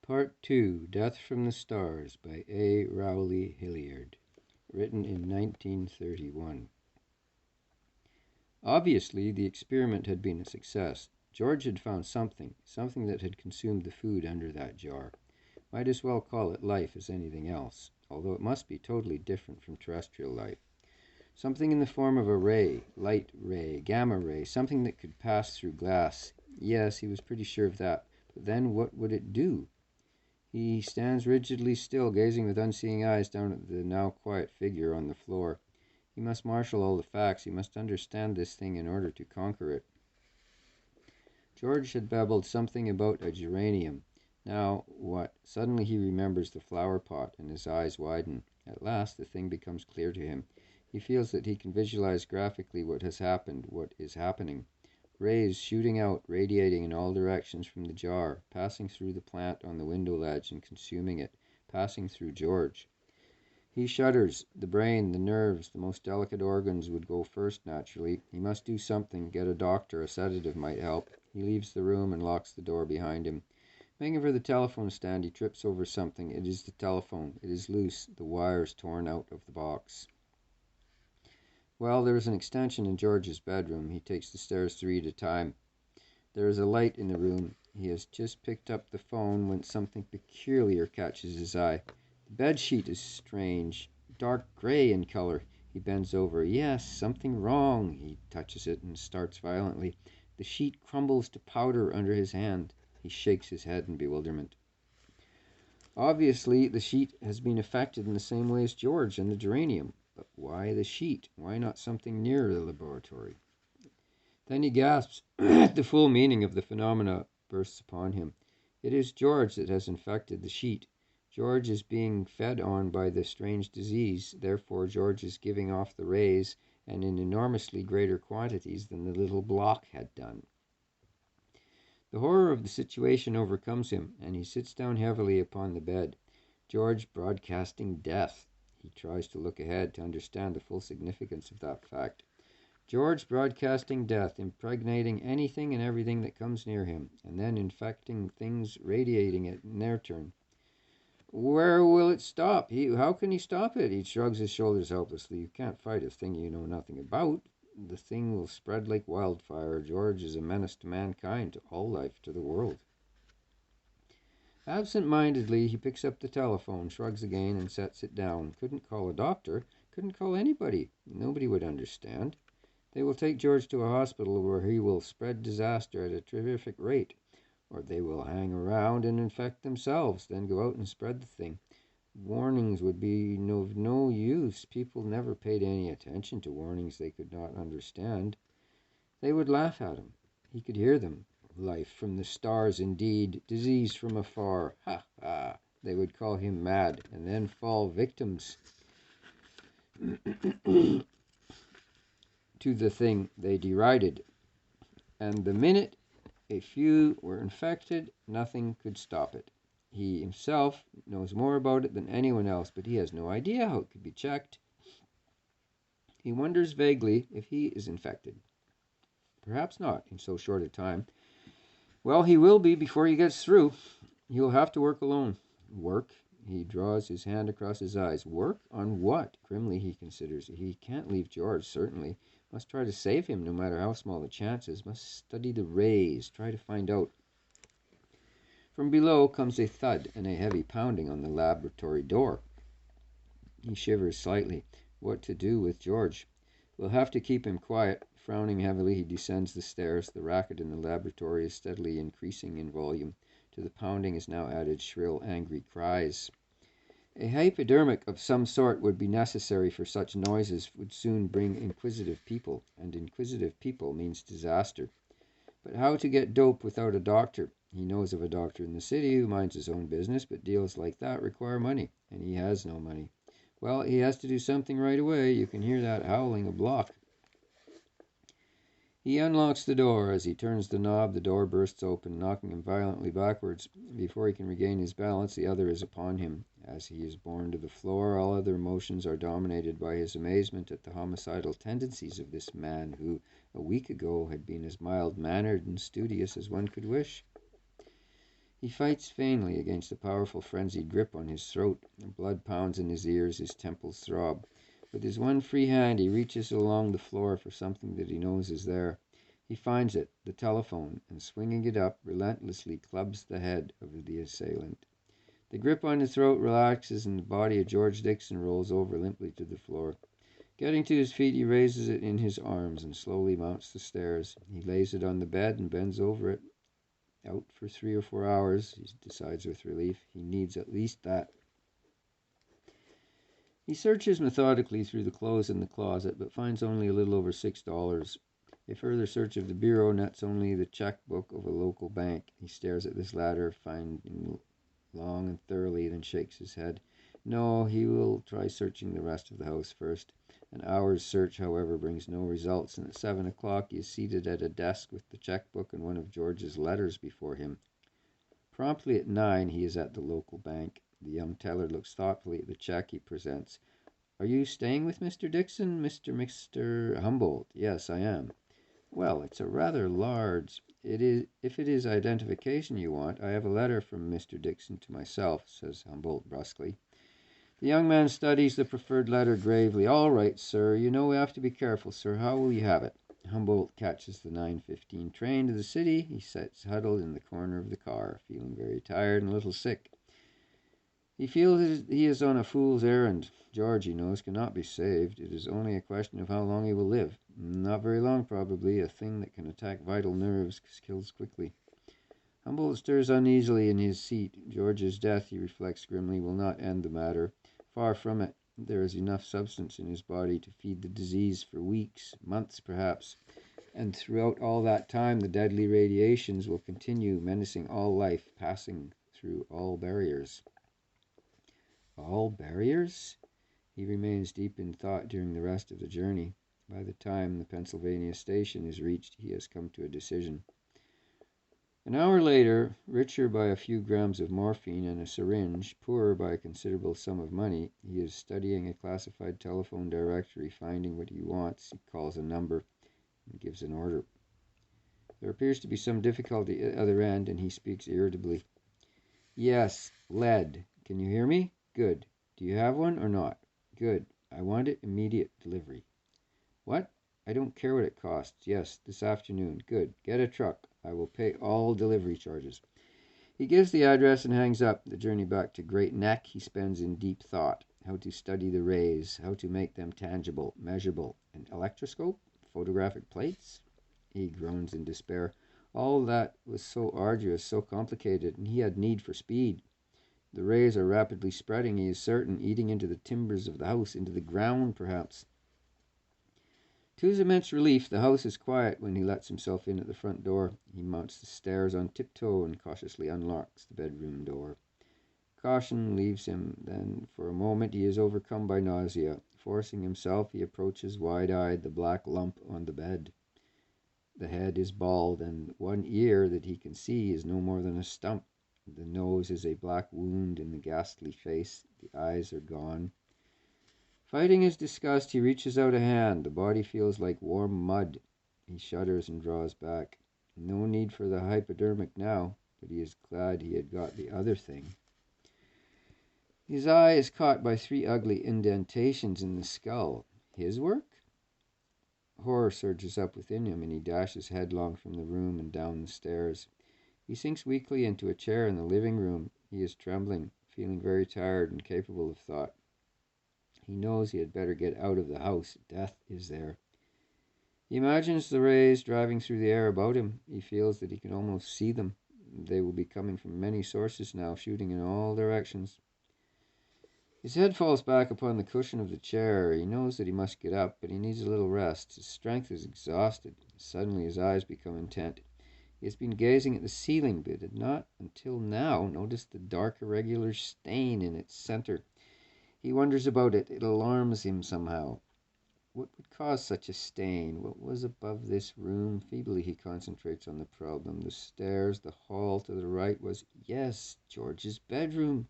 Part 2, Death from the Stars by A. Rowley Hilliard, written in 1931. Obviously, the experiment had been a success. George had found something that had consumed the food under that jar. Might as well call it life as anything else, although it must be totally different from terrestrial life. Something in the form of a ray, light ray, gamma ray, something that could pass through glass. Yes, he was pretty sure of that. But then what would it do? He stands rigidly still, gazing with unseeing eyes down at the now quiet figure on the floor. He must marshal all the facts. He must understand this thing in order to conquer it. George had babbled something about a geranium. Now, what? Suddenly he remembers the flower pot, and his eyes widen. At last the thing becomes clear to him. He feels that he can visualize graphically what has happened, what is happening. Rays shooting out, radiating in all directions from the jar, passing through the plant on the window ledge and consuming it, passing through George. He shudders. The brain, the nerves, the most delicate organs would go first, naturally. He must do something, get a doctor, a sedative might help. He leaves the room and locks the door behind him. Making for the telephone stand, he trips over something. It is the telephone. It is loose, the wires torn out of the box. Well, there is an extension in George's bedroom. He takes the stairs 3 at a time. There is a light in the room. He has just picked up the phone when something peculiar catches his eye. The bed sheet is strange, dark gray in color. He bends over. Yes, something wrong. He touches it and starts violently. The sheet crumbles to powder under his hand. He shakes his head in bewilderment. Obviously, the sheet has been affected in the same way as George and the geranium. But why the sheet? Why not something near the laboratory? Then he gasps. The full meaning of the phenomena bursts upon him. It is George that has infected the sheet. George is being fed on by the strange disease. Therefore, George is giving off the rays, and in enormously greater quantities than the little block had done. The horror of the situation overcomes him, and he sits down heavily upon the bed. George broadcasting death. He tries to look ahead to understand the full significance of that fact. George broadcasting death, impregnating anything and everything that comes near him, and then infecting things, radiating it in their turn. Where will it stop? How can he stop it? He shrugs his shoulders helplessly. You can't fight a thing you know nothing about. The thing will spread like wildfire. George is a menace to mankind, to all life, to the world. Absent-mindedly, he picks up the telephone, shrugs again, and sets it down. Couldn't call a doctor. Couldn't call anybody. Nobody would understand. They will take George to a hospital where he will spread disaster at a terrific rate. Or they will hang around and infect themselves, then go out and spread the thing. Warnings would be of no use. People never paid any attention to warnings they could not understand. They would laugh at him. He could hear them. Life from the stars, indeed. Disease from afar. Ha, ha. They would call him mad, and then fall victims to the thing they derided. And the minute a few were infected, nothing could stop it. He himself knows more about it than anyone else, but he has no idea how it could be checked. He wonders vaguely if he is infected. Perhaps not in so short a time. Well, he will be before he gets through. He will have to work alone. Work? He draws his hand across his eyes. Work? On what? Grimly he considers. He can't leave George, certainly. Must try to save him, no matter how small the chances. Must study the rays, try to find out. From below comes a thud and a heavy pounding on the laboratory door. He shivers slightly. What to do with George? We'll have to keep him quiet. Frowning heavily, he descends the stairs. The racket in the laboratory is steadily increasing in volume. To the pounding is now added shrill, angry cries. A hypodermic of some sort would be necessary, for such noises would soon bring inquisitive people, and inquisitive people means disaster. But how to get dope without a doctor? He knows of a doctor in the city who minds his own business, but deals like that require money, and he has no money. Well, he has to do something right away. You can hear that howling a block. He unlocks the door. As he turns the knob, the door bursts open, knocking him violently backwards. Before he can regain his balance, the other is upon him. As he is borne to the floor, all other emotions are dominated by his amazement at the homicidal tendencies of this man who, a week ago, had been as mild-mannered and studious as one could wish. He fights vainly against the powerful frenzied grip on his throat. The blood pounds in his ears, his temples throb. With his one free hand he reaches along the floor for something that he knows is there. He finds it, the telephone, and swinging it up, relentlessly clubs the head of the assailant. The grip on his throat relaxes and the body of George Dixon rolls over limply to the floor. Getting to his feet, he raises it in his arms and slowly mounts the stairs. He lays it on the bed and bends over it. Out for 3 or 4 hours, he decides with relief. He needs at least that. He searches methodically through the clothes in the closet, but finds only a little over $6. A further search of the bureau nets only the checkbook of a local bank. He stares at this latter, finding long and thoroughly, then shakes his head. No, he will try searching the rest of the house first. An hour's search, however, brings no results, and at 7 o'clock he is seated at a desk with the checkbook and one of George's letters before him. Promptly at 9 he is at the local bank. The young teller looks thoughtfully at the check he presents. Are you staying with Mr. Dixon, Mr. Humboldt? Yes, I am. Well, it's a rather large... If it is identification you want, I have a letter from Mr. Dixon to myself, says Humboldt brusquely. The young man studies the preferred letter gravely. All right, sir. You know we have to be careful, sir. How will you have it? Humboldt catches the 9:15 train to the city. He sits huddled in the corner of the car, feeling very tired and a little sick. He feels he is on a fool's errand. George, he knows, cannot be saved. It is only a question of how long he will live. Not very long, probably. A thing that can attack vital nerves kills quickly. Humboldt stirs uneasily in his seat. George's death, he reflects grimly, will not end the matter. Far from it. There is enough substance in his body to feed the disease for weeks, months perhaps. And throughout all that time, the deadly radiations will continue, menacing all life, passing through all barriers. All barriers? He remains deep in thought during the rest of the journey. By the time the Pennsylvania station is reached, he has come to a decision. An hour later, richer by a few grams of morphine and a syringe, poorer by a considerable sum of money, he is studying a classified telephone directory. Finding what he wants, he calls a number and gives an order. There appears to be some difficulty at the other end, and he speaks irritably. Yes, lead. Can you hear me? Good. Do you have one or not? Good. I want it immediate delivery. What? I don't care what it costs. Yes, this afternoon. Good. Get a truck. I will pay all delivery charges. He gives the address and hangs up. The journey back to Great Neck he spends in deep thought. How to study the rays, how to make them tangible, measurable. An electroscope? Photographic plates? He groans in despair. All that was so arduous, so complicated, and he had need for speed. The rays are rapidly spreading, he is certain, eating into the timbers of the house, into the ground, perhaps. To his immense relief, the house is quiet when he lets himself in at the front door. He mounts the stairs on tiptoe and cautiously unlocks the bedroom door. Caution leaves him. Then, for a moment, he is overcome by nausea. Forcing himself, he approaches wide-eyed the black lump on the bed. The head is bald, and one ear that he can see is no more than a stump. The nose is a black wound in the ghastly face. The eyes are gone. Fighting his disgust, he reaches out a hand. The body feels like warm mud. He shudders and draws back. No need for the hypodermic now, but he is glad he had got the other thing. His eye is caught by 3 ugly indentations in the skull. His work? Horror surges up within him, and he dashes headlong from the room and down the stairs. He sinks weakly into a chair in the living room. He is trembling, feeling very tired and capable of thought. He knows he had better get out of the house. Death is there. He imagines the rays driving through the air about him. He feels that he can almost see them. They will be coming from many sources now, shooting in all directions. His head falls back upon the cushion of the chair. He knows that he must get up, but he needs a little rest. His strength is exhausted. Suddenly his eyes become intent. He has been gazing at the ceiling, but had not until now noticed the dark irregular stain in its center. He wonders about it. It alarms him somehow. What would cause such a stain? What was above this room? Feebly he concentrates on the problem. The stairs, the hall to the right was, yes, George's bedroom.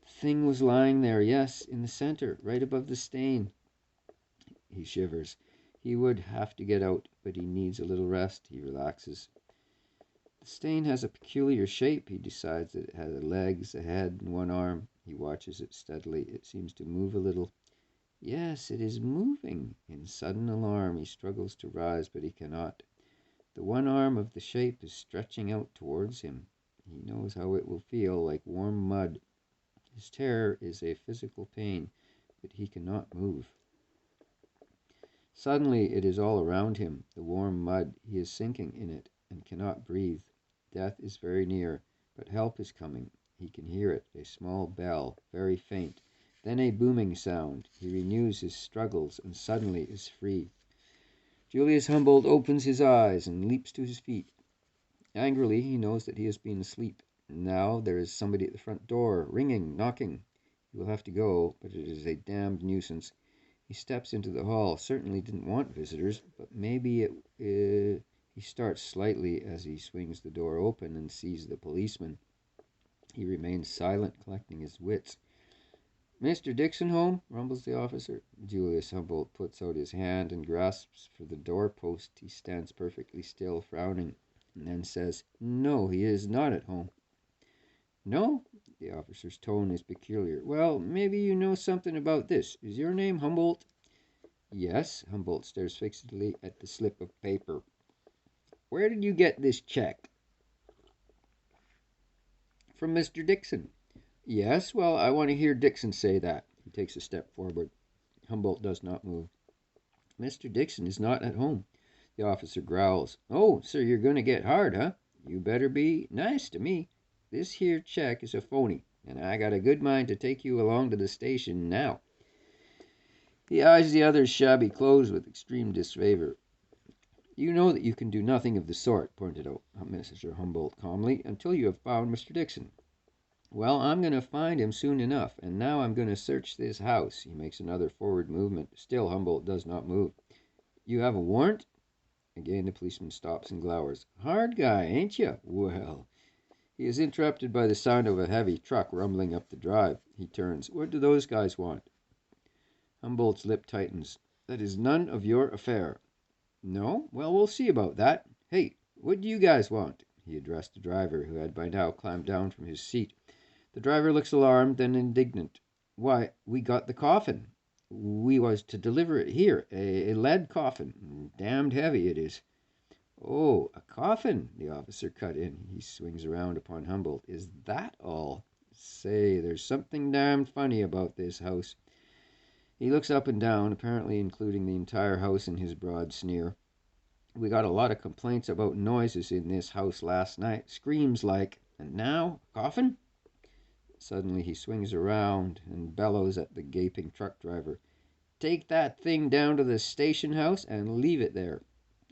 The thing was lying there, yes, in the center, right above the stain. He shivers. He would have to get out, but he needs a little rest. He relaxes. The The stain has a peculiar shape. He decides that it has legs, a head, and one arm. He watches it steadily. It seems to move a little. Yes, it is moving. In sudden alarm, he struggles to rise, but he cannot. The one arm of the shape is stretching out towards him. He knows how it will feel, like warm mud. His terror is a physical pain, but he cannot move. Suddenly it is all around him, the warm mud. He is sinking in it and cannot breathe. Death is very near, but help is coming. He can hear it, a small bell, very faint. Then a booming sound. He renews his struggles and suddenly is free. Julius Humboldt opens his eyes and leaps to his feet. Angrily, he knows that he has been asleep. Now there is somebody at the front door, ringing, knocking. He will have to go, but it is a damned nuisance. He steps into the hall. Certainly didn't want visitors, but maybe he starts slightly as he swings the door open and sees the policeman. He remains silent, collecting his wits. "Mr. Dixon home?" rumbles the officer. Julius Humboldt puts out his hand and grasps for the doorpost. He stands perfectly still, frowning, and then says, "No, he is not at home." "No?" The officer's tone is peculiar. "Well, maybe you know something about this. Is your name Humboldt?" "Yes." Humboldt stares fixedly at the slip of paper. "Where did you get this check?" "From Mr. Dixon." "Yes? Well, I want to hear Dixon say that." He takes a step forward. Humboldt does not move. "Mr. Dixon is not at home." The officer growls. "Oh, so you're going to get hard, huh? You better be nice to me. This here check is a phony, and I got a good mind to take you along to the station now." He eyes the other's shabby clothes with extreme disfavor. "You know that you can do nothing of the sort," pointed out Mr. Humboldt calmly, "until you have found Mr. Dixon." "Well, I'm going to find him soon enough, and now I'm going to search this house." He makes another forward movement. Still Humboldt does not move. "You have a warrant?" Again the policeman stops and glowers. "Hard guy, ain't you? Well." He is interrupted by the sound of a heavy truck rumbling up the drive. He turns. "What do those guys want?" Humboldt's lip tightens. "That is none of your affair." "No? Well, we'll see about that. Hey, what do you guys want?" He addressed the driver, who had by now climbed down from his seat. The driver looks alarmed, then indignant. "Why, we got the coffin. We was to deliver it here. A lead coffin. Damned heavy it is." "Oh, a coffin," the officer cut in. He swings around upon Humboldt. "Is that all? Say, there's something damned funny about this house." He looks up and down, apparently including the entire house in his broad sneer. "We got a lot of complaints about noises in this house last night. Screams like. And now, a coffin?" Suddenly he swings around and bellows at the gaping truck driver. "Take that thing down to the station house and leave it there.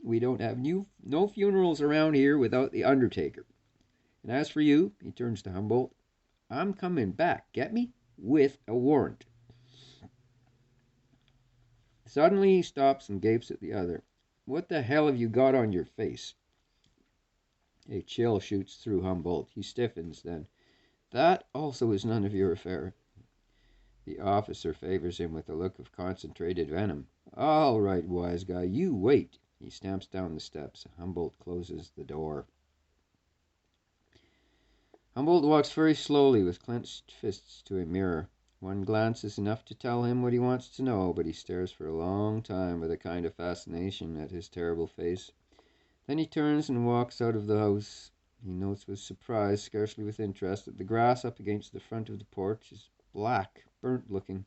We don't have no funerals around here without the undertaker. And as for you," he turns to Humboldt, "I'm coming back, get me? With a warrant." Suddenly he stops and gapes at the other. "What the hell have you got on your face?" A chill shoots through Humboldt. He stiffens, then. "That also is none of your affair." The officer favors him with a look of concentrated venom. "All right, wise guy, you wait." He stamps down the steps. Humboldt closes the door. Humboldt walks very slowly with clenched fists to a mirror. One glance is enough to tell him what he wants to know, but he stares for a long time with a kind of fascination at his terrible face. Then he turns and walks out of the house. He notes with surprise, scarcely with interest, that the grass up against the front of the porch is black, burnt-looking.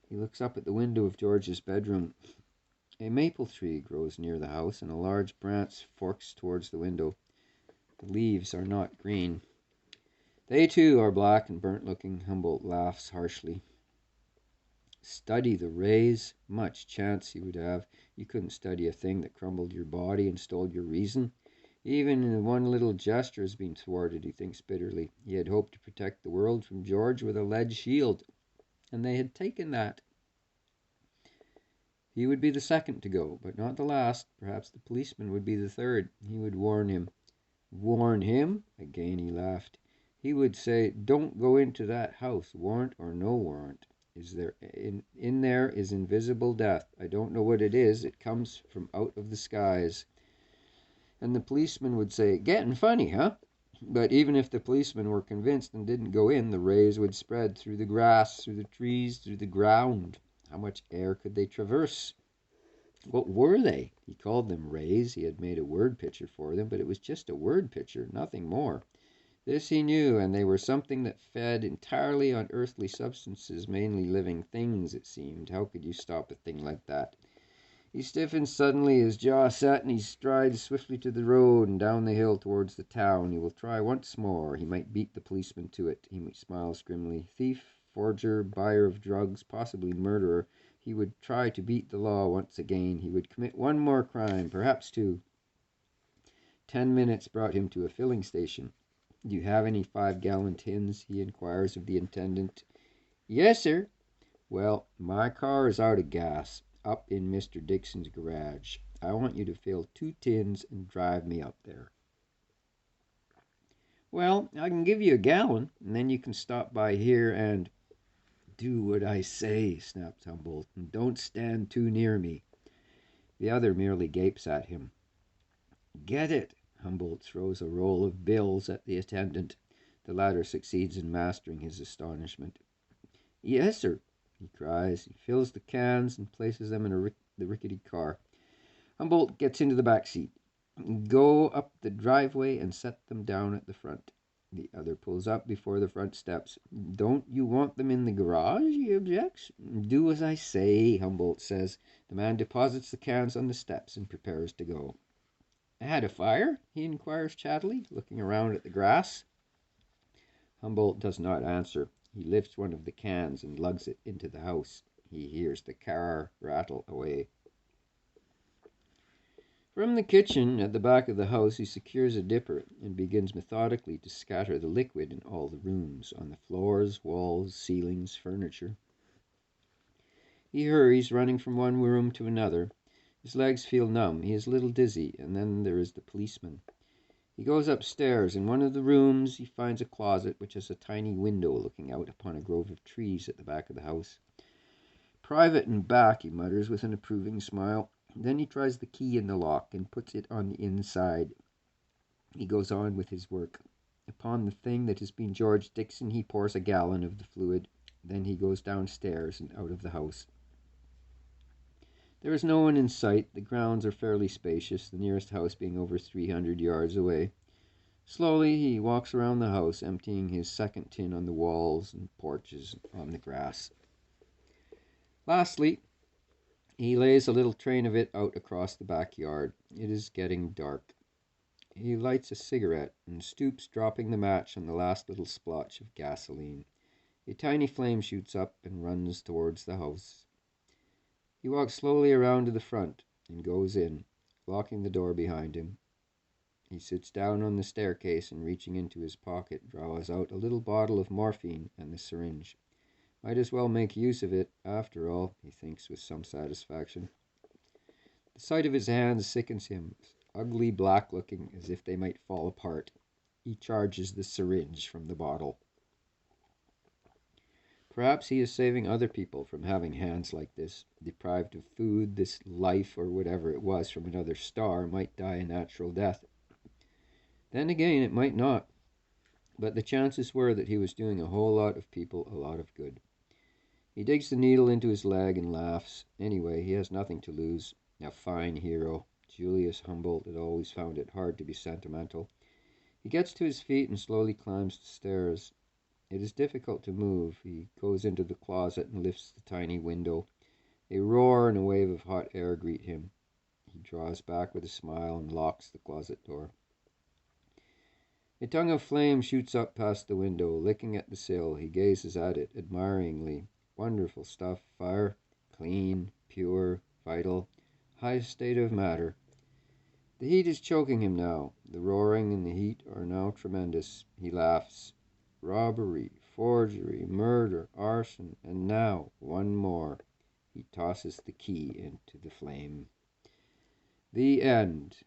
He looks up at the window of George's bedroom. A maple tree grows near the house, and a large branch forks towards the window. The leaves are not green. They, too, are black and burnt-looking. Humboldt laughs harshly. Study the rays? Much chance he would have. You couldn't study a thing that crumbled your body and stole your reason. Even one little gesture has been thwarted, he thinks bitterly. He had hoped to protect the world from George with a lead shield, and they had taken that. He would be the second to go, but not the last. Perhaps the policeman would be the third. He would warn him. Warn him? Again he laughed. He would say, "Don't go into that house, warrant or no warrant. In there is invisible death. I don't know what it is. It comes from out of the skies." And the policeman would say, "Getting funny, huh?" But even if the policemen were convinced and didn't go in, the rays would spread through the grass, through the trees, through the ground. How much air could they traverse? What were they? He called them rays. He had made a word picture for them, but it was just a word picture, nothing more. This he knew, and they were something that fed entirely on earthly substances, mainly living things, it seemed. How could you stop a thing like that? He stiffened suddenly, his jaw set, and he strides swiftly to the road and down the hill towards the town. He will try once more. He might beat the policeman to it. He smiles grimly. Thief, forger, buyer of drugs, possibly murderer. He would try to beat the law once again. He would commit one more crime, perhaps two. 10 minutes brought him to a filling station. "Do you have any 5-gallon tins?" he inquires of the attendant. "Yes, sir." "Well, my car is out of gas, up in Mr. Dixon's garage. I want you to fill 2 tins and drive me up there." "Well, I can give you a gallon, and then you can stop by here and—" "Do what I say," snapped Humboldt, "and don't stand too near me." The other merely gapes at him. "Get it." Humboldt throws a roll of bills at the attendant. The latter succeeds in mastering his astonishment. "Yes, sir," he cries. He fills the cans and places them in the rickety car. Humboldt gets into the back seat. "Go up the driveway and set them down at the front." The other pulls up before the front steps. "Don't you want them in the garage?" he objects. "Do as I say," Humboldt says. The man deposits the cans on the steps and prepares to go. "Had a fire?" he inquires chattily, looking around at the grass. Humboldt does not answer. He lifts one of the cans and lugs it into the house. He hears the car rattle away. From the kitchen at the back of the house he secures a dipper and begins methodically to scatter the liquid in all the rooms, on the floors, walls, ceilings, furniture. He hurries, running from one room to another. His legs feel numb. He is a little dizzy, and then there is the policeman. He goes upstairs. In one of the rooms he finds a closet which has a tiny window looking out upon a grove of trees at the back of the house. "Private and back," he mutters with an approving smile. Then he tries the key in the lock and puts it on the inside. He goes on with his work. Upon the thing that has been George Dixon he pours a gallon of the fluid. Then he goes downstairs and out of the house. There is no one in sight. The grounds are fairly spacious, the nearest house being over 300 yards away. Slowly he walks around the house, emptying his second tin on the walls and porches on the grass. Lastly, he lays a little train of it out across the backyard. It is getting dark. He lights a cigarette and stoops, dropping the match on the last little splotch of gasoline. A tiny flame shoots up and runs towards the house. He walks slowly around to the front and goes in, locking the door behind him. He sits down on the staircase and, reaching into his pocket, draws out a little bottle of morphine and the syringe. Might as well make use of it, after all, he thinks with some satisfaction. The sight of his hands sickens him, ugly, black-looking, as if they might fall apart. He charges the syringe from the bottle. Perhaps he is saving other people from having hands like this. Deprived of food, this life, or whatever it was from another star, might die a natural death. Then again, it might not. But the chances were that he was doing a whole lot of people a lot of good. He digs the needle into his leg and laughs. Anyway, he has nothing to lose. A fine hero. Julius Humboldt had always found it hard to be sentimental. He gets to his feet and slowly climbs the stairs. It is difficult to move. He goes into the closet and lifts the tiny window. A roar and a wave of hot air greet him. He draws back with a smile and locks the closet door. A tongue of flame shoots up past the window, licking at the sill. He gazes at it admiringly. Wonderful stuff, fire. Clean, pure, vital, highest state of matter. The heat is choking him now. The roaring and the heat are now tremendous. He laughs. Robbery, forgery, murder, arson, and now one more. He tosses the key into the flame. The end.